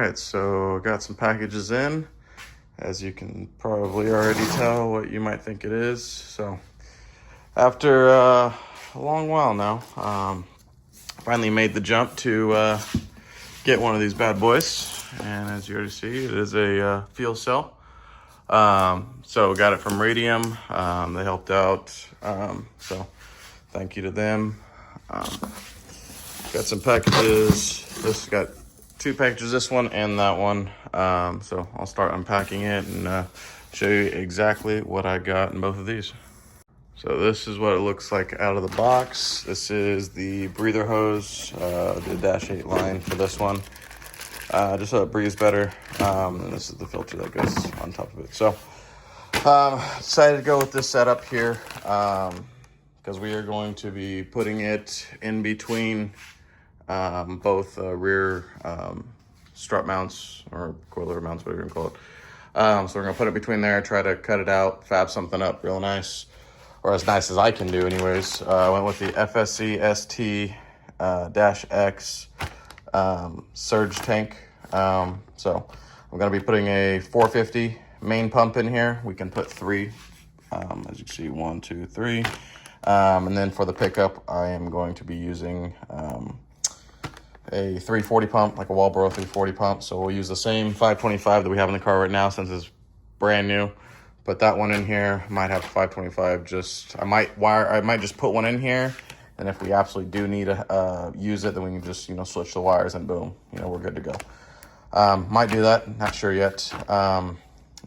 right, so got some packages in. As you can probably already tell what you might think it is. So after a long while now, finally made the jump to get one of these bad boys. And as you already see, it is a fuel cell. So got it from Radium. They helped out. So thank you to them. Got some packages. This got 2 packages, this one and that one. So I'll start unpacking it and show you exactly what I got in both of these. So this is what it looks like out of the box. This is the breather hose, the Dash 8 line for this one. Just so it breathes better. And this is the filter that goes on top of it. So decided to go with this setup here because we are going to be putting it in between both rear strut mounts or coilover mounts, whatever you can call it. So we're gonna put it between there, try to cut it out, fab something up real nice, or as nice as I can do anyways. I went with the FSC ST-X surge tank. So I'm gonna be putting a 450 main pump in here. We can put 3, as you can see, 1, 2, 3. And then for the pickup, I am going to be using a 340 pump, like a Walbro 340 pump. So we'll use the same 525 that we have in the car right now since it's brand new. Put that one in here. Might have 525. I might just put one in here, and if we absolutely do need to use it, then we can just switch the wires and boom, we're good to go. Might do that. Not sure yet.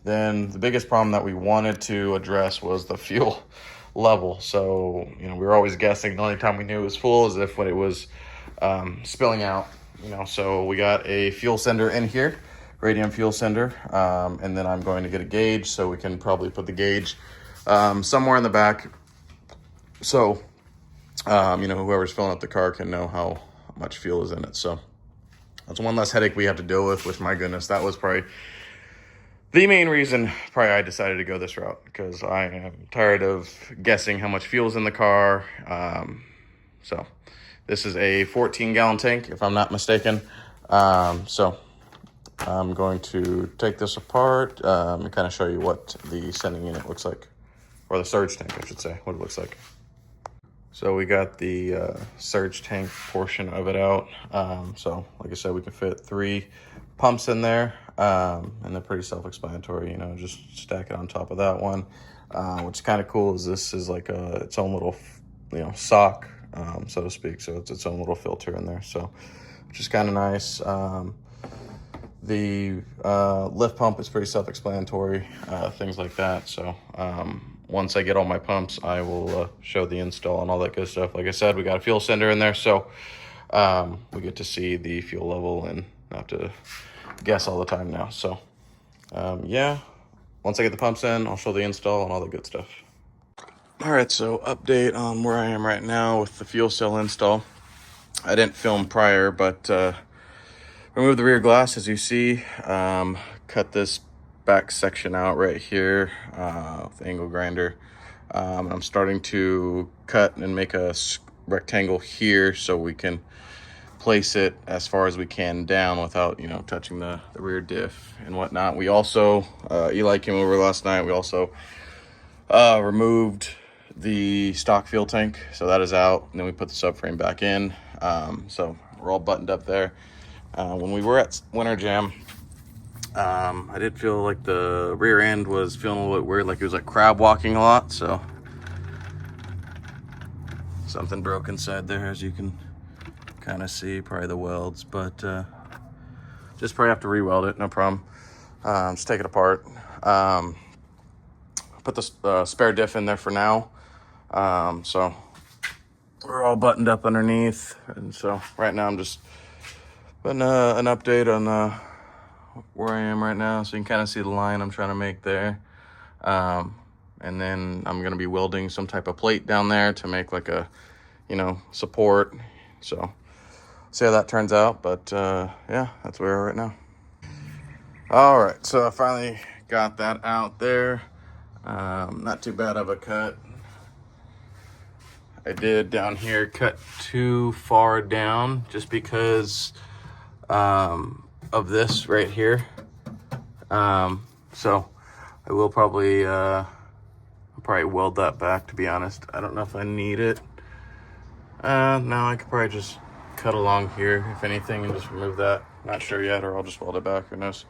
Then the biggest problem that we wanted to address was the fuel level. So we were always guessing. The only time we knew it was full is if when it was spilling out, so we got a fuel sender in here, Radium fuel sender, and then I'm going to get a gauge, so we can probably put the gauge somewhere in the back, so whoever's filling up the car can know how much fuel is in it. So that's one less headache we have to deal with, which, my goodness, that was probably the main reason I decided to go this route, because I am tired of guessing how much fuel's in the car. So this is a 14-gallon tank, if I'm not mistaken. So I'm going to take this apart and kind of show you what the sending unit looks like, or the surge tank, I should say, what it looks like. So we got the surge tank portion of it out. So like I said, we can fit 3 pumps in there, and they're pretty self-explanatory. Just stack it on top of that one. What's kind of cool is this is like its own little sock, so to speak. So it's its own little filter in there, so which is kind of nice. The lift pump is pretty self-explanatory, things like that. So once I get all my pumps, I will show the install and all that good stuff. Like I said, we got a fuel sender in there, so we get to see the fuel level and not have to guess all the time now. So yeah, once I get the pumps in, I'll show the install and all that good stuff. All right, so update on where I am right now with the fuel cell install. I didn't film prior, but remove the rear glass, as you see. Cut this back section out right here with the angle grinder. I'm starting to cut and make a rectangle here so we can place it as far as we can down without touching the rear diff and whatnot. We also Eli came over last night. We also removed the stock fuel tank, so that is out, and then we put the subframe back in. So we're all buttoned up there. When we were at Winter Jam, I did feel like the rear end was feeling a little bit weird, like it was like crab walking a lot. So something broke inside there, as you can kind of see, probably the welds, but just probably have to re-weld it, no problem. Just take it apart. Put the spare diff in there for now. So we're all buttoned up underneath, and so right now I'm just putting an update on where I am right now, so you can kind of see the line I'm trying to make there. And then I'm going to be welding some type of plate down there to make like a support. So see how that turns out, but yeah, that's where we're at now. All right, so I finally got that out there. Not too bad of a cut. I did down here cut too far down just because of this right here. So I will probably weld that back, to be honest. I don't know if I need it. No, I could probably just cut along here, if anything, and just remove that. Not sure yet, or I'll just weld it back, who knows.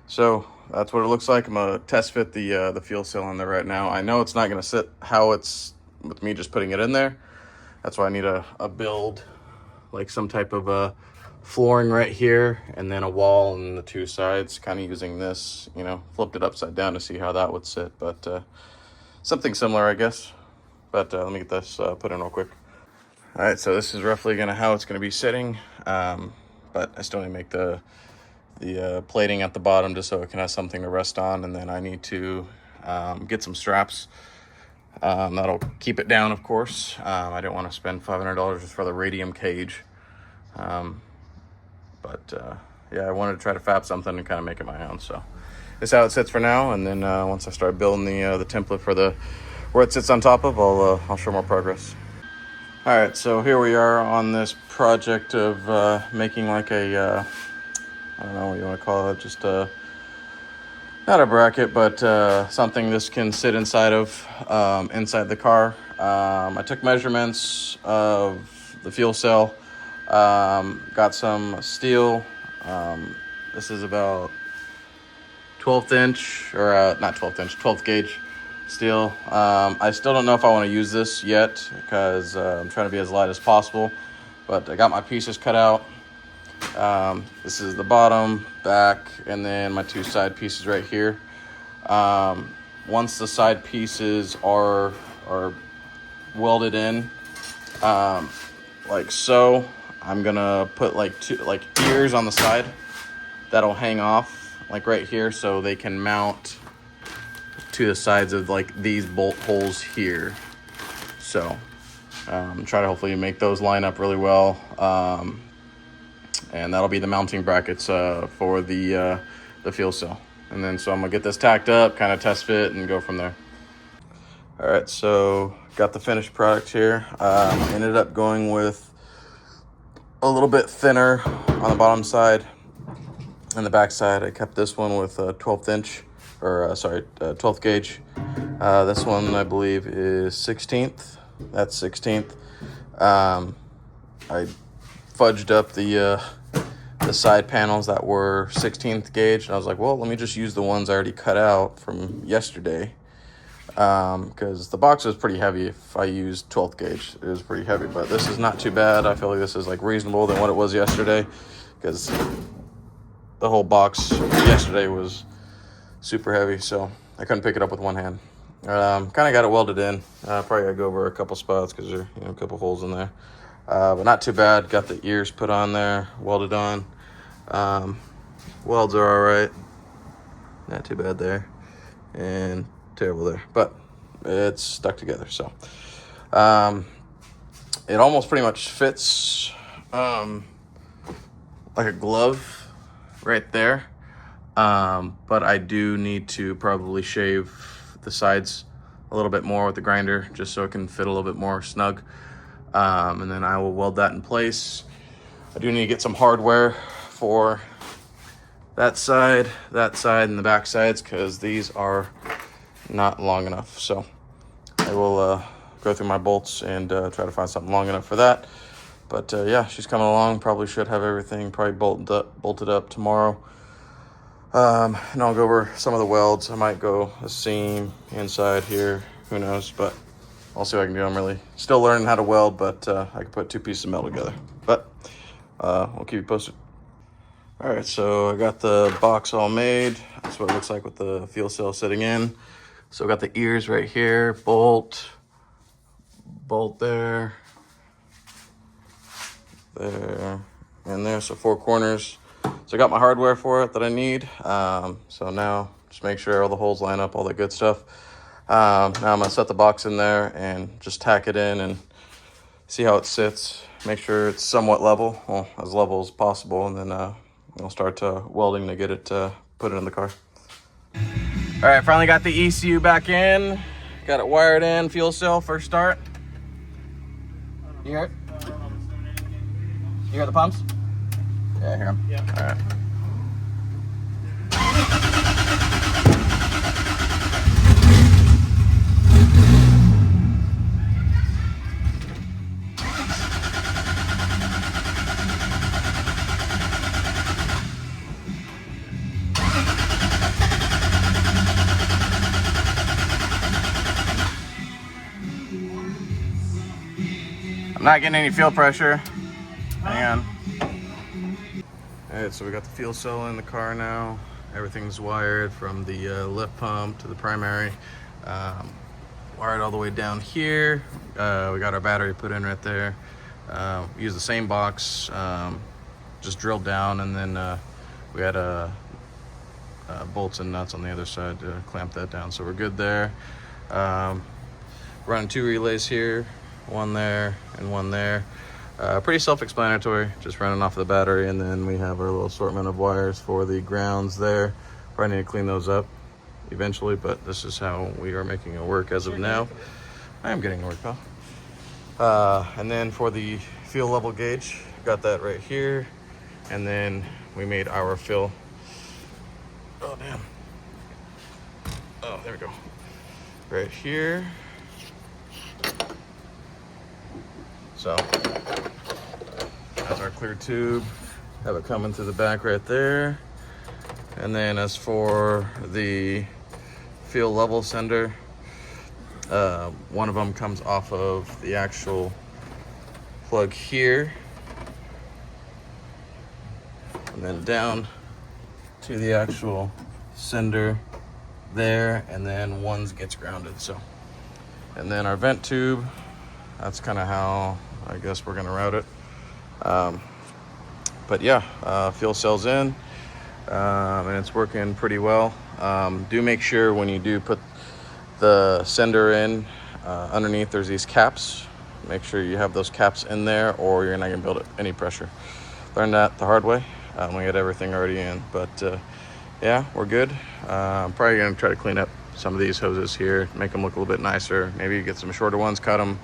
So that's what it looks like. I'm gonna test fit the fuel cell in there right now. I know it's not gonna sit how it's with me just putting it in there. That's why I need a build, like some type of flooring right here, and then a wall on the two sides, kind of using this, you know, flipped it upside down to see how that would sit, but something similar, I guess. But let me get this put in real quick. All right, so this is roughly how it's gonna be sitting, but I still need to make the plating at the bottom just so it can have something to rest on, and then I need to get some straps that'll keep it down, of course. I don't want to spend $500 just for the Radium cage. Yeah, I wanted to try to fab something and kind of make it my own. So this is how it sits for now, and then once I start building the template for where it sits on top of, I'll show more progress. All right, so here we are on this project of making like a I don't know what you want to call it, just not a bracket, but something this can sit inside of, inside the car. I took measurements of the fuel cell, got some steel. This is about 12th inch, or not 12th inch, 12th gauge steel. I still don't know if I want to use this yet, because I'm trying to be as light as possible, but I got my pieces cut out. This is the bottom, back, and then my two side pieces right here. Once the side pieces are welded in, like so, I'm gonna put like two ears on the side that'll hang off like right here, so they can mount to the sides of like these bolt holes here. So try to hopefully make those line up really well. And that'll be the mounting brackets for the fuel cell. And then so I'm gonna get this tacked up, kind of test fit, and go from there. All right, so got the finished product here. Ended up going with a little bit thinner on the bottom side and the back side. I kept this one with a 12th inch, or 12th gauge. This one I believe is 16th. That's 16th. I fudged up the side panels that were 16th gauge, and I was like, well, let me just use the ones I already cut out from yesterday, because the box was pretty heavy. If I used 12th gauge, it was pretty heavy, but this is not too bad. I feel like this is like reasonable than what it was yesterday, because the whole box yesterday was super heavy, so I couldn't pick it up with one hand. Kind of got it welded in. Probably gotta go over a couple spots because there are a couple holes in there, but not too bad. Got the ears put on there, welded on. Welds are all right, not too bad there, and terrible there, but it's stuck together. So it almost pretty much fits like a glove right there, but I do need to probably shave the sides a little bit more with the grinder, just so it can fit a little bit more snug, and then I will weld that in place. I do need to get some hardware for that side, and the back sides, because these are not long enough. So I will go through my bolts and try to find something long enough for that. But yeah, she's coming along. Probably should have everything probably bolted up tomorrow. And I'll go over some of the welds. I might go a seam inside here, who knows, but I'll see what I can do. I'm really still learning how to weld, but I can put two pieces of metal together. But we'll keep you posted. All right, so I got the box all made. That's what it looks like with the fuel cell sitting in. So I got the ears right here, bolt there, and there. So 4 corners. So I got my hardware for it that I need. So now just make sure all the holes line up, all that good stuff. Now I'm gonna set the box in there and just tack it in and see how it sits. Make sure it's somewhat level, well, as level as possible, and then I'll start welding to get it put it in the car. All right, finally got the ECU back in. Got it wired in, fuel cell, first start. You hear it? You hear the pumps? Yeah, here. Yeah. All right. I'm not getting any fuel pressure. Hang on. All right, so we got the fuel cell in the car now. Everything's wired from the lift pump to the primary. Wired all the way down here. We got our battery put in right there. Use the same box, just drilled down, and then we had bolts and nuts on the other side to clamp that down. So we're good there. Running 2 relays here, one there and one there. Pretty self-explanatory, just running off the battery, and then we have our little assortment of wires for the grounds there. Probably need to clean those up eventually, but this is how we are making it work as of now. I am getting to work, pal. And then for the fuel level gauge, got that right here, and then we made our fill. Oh damn. Oh, there we go. Right here. So that's our clear tube. Have it coming through the back right there. And then as for the fuel level sender, one of them comes off of the actual plug here, and then down to the actual sender there, and then one gets grounded. So, and then our vent tube, that's kind of how I guess we're gonna route it. But yeah, fuel cell's in, and it's working pretty well. Do make sure when you do put the sender in, underneath there's these caps. Make sure you have those caps in there, or you're not gonna build any pressure. Learned that the hard way. We had everything already in, but yeah, we're good. I'm probably gonna try to clean up some of these hoses here, make them look a little bit nicer. Maybe get some shorter ones, cut them.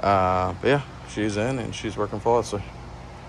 But yeah, she's in and she's working flawlessly.